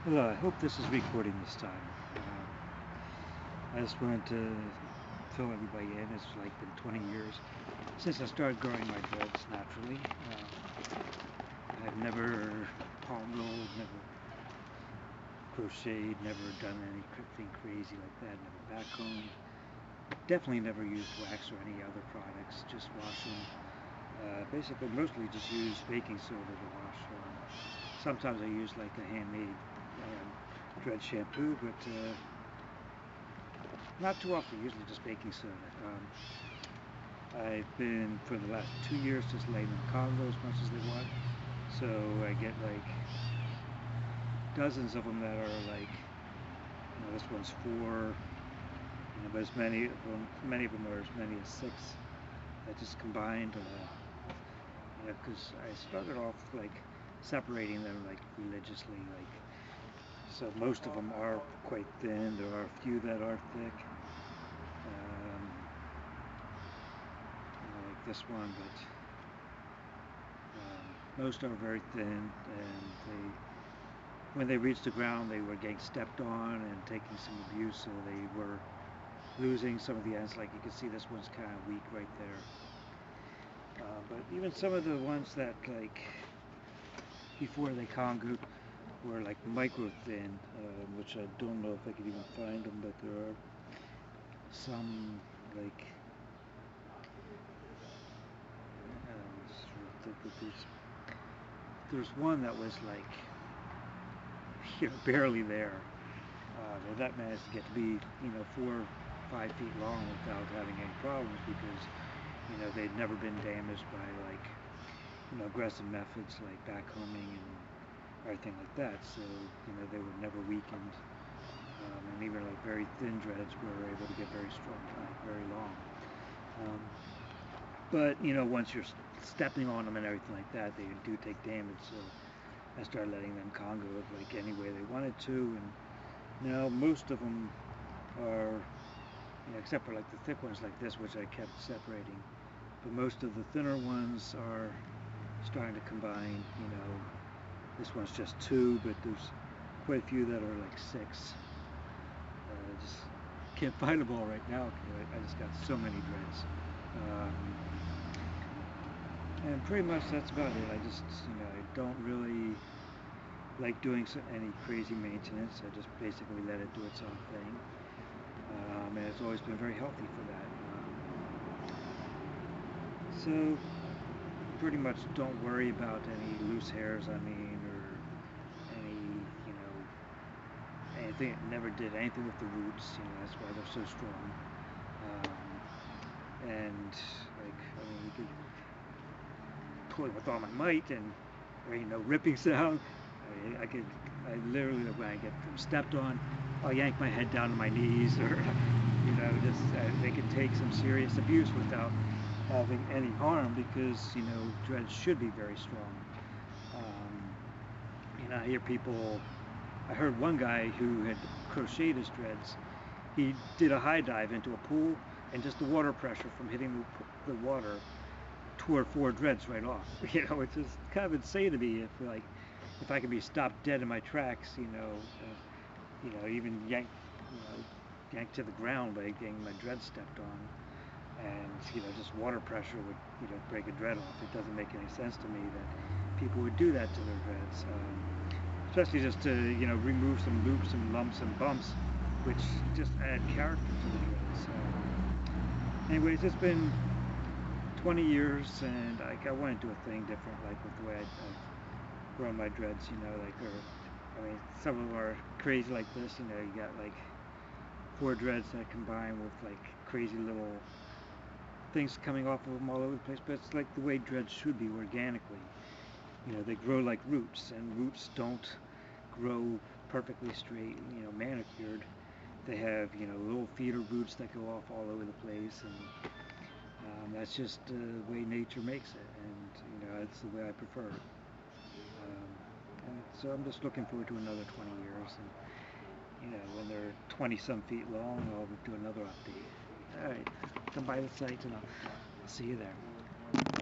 Hello, I hope this is recording this time. I just wanted to fill everybody in. It's like been 20 years since I started growing my dreads naturally. I've never palm rolled, never crocheted, never done anything crazy like that, never backcombed. Definitely never used wax or any other products, just washing. Basically, mostly just use baking soda to wash. Sometimes I use like a handmade dread shampoo, but not too often, usually just baking soda. I've been, for the last 2 years, just laying them congo as much as they want. So I get like dozens of them that are like, this one's 4, but as many of them are as many as 6 that just combined. Because I started off like separating them like religiously, like, so most of them are quite thin. There are a few that are thick, like this one, but most are very thin, and when they reached the ground, they were getting stepped on and taking some abuse, so they were losing some of the ends. Like you can see, this one's kind of weak right there. But even some of the ones that, like, before they congoed, were like micro thin, which I don't know if I could even find them, but there are some, like, there's one that was like, barely there. That managed to get to be, 4 or 5 feet long without having any problems, because they'd never been damaged by, like, aggressive methods like backcombing and everything like that. So they were never weakened, and even like very thin dreads were able to get very strong, like very long. But once you're stepping on them and everything like that, they do take damage. So I started letting them congo like any way they wanted to, and now most of them are, except for like the thick ones like this, which I kept separating. But most of the thinner ones are starting to combine. This one's just 2, but there's quite a few that are like 6. I just can't find them all right now. I just got so many dreads. And pretty much that's about it. I just, I don't really like doing any crazy maintenance. I just basically let it do its own thing. And it's always been very healthy for that. So pretty much don't worry about any loose hairs, or any, anything. Never did anything with the roots. That's why they're so strong. And like, you could pull it with all my might, and ripping sound. I literally, when I get stepped on, I'll yank my head down to my knees, or just they can take some serious abuse without having any harm, because dreads should be very strong. I hear people. I heard one guy who had crocheted his dreads. He did a high dive into a pool, and just the water pressure from hitting the water tore 4 dreads right off. Which is kind of insane to me. If I could be stopped dead in my tracks, even yanked to the ground by getting my dread stepped on, and just water pressure would break a dread off. It doesn't make any sense to me that people would do that to their dreads, especially just to remove some loops and lumps and bumps, which just add character to the dreads. Anyways, it's been 20 years, and I want to do a thing different, like with the way I've grown my dreads. Some of them are crazy like this. You got like 4 dreads that combine with like crazy little things coming off of them all over the place. But it's like the way dreads should be, organically. They grow like roots, and roots don't grow perfectly straight, manicured. They have little feeder roots that go off all over the place, and that's just the way nature makes it, and that's the way I prefer it. And so I'm just looking forward to another 20 years, and when they're 20 some feet long, I'll do another update. All right, come by the site, and I'll see you there.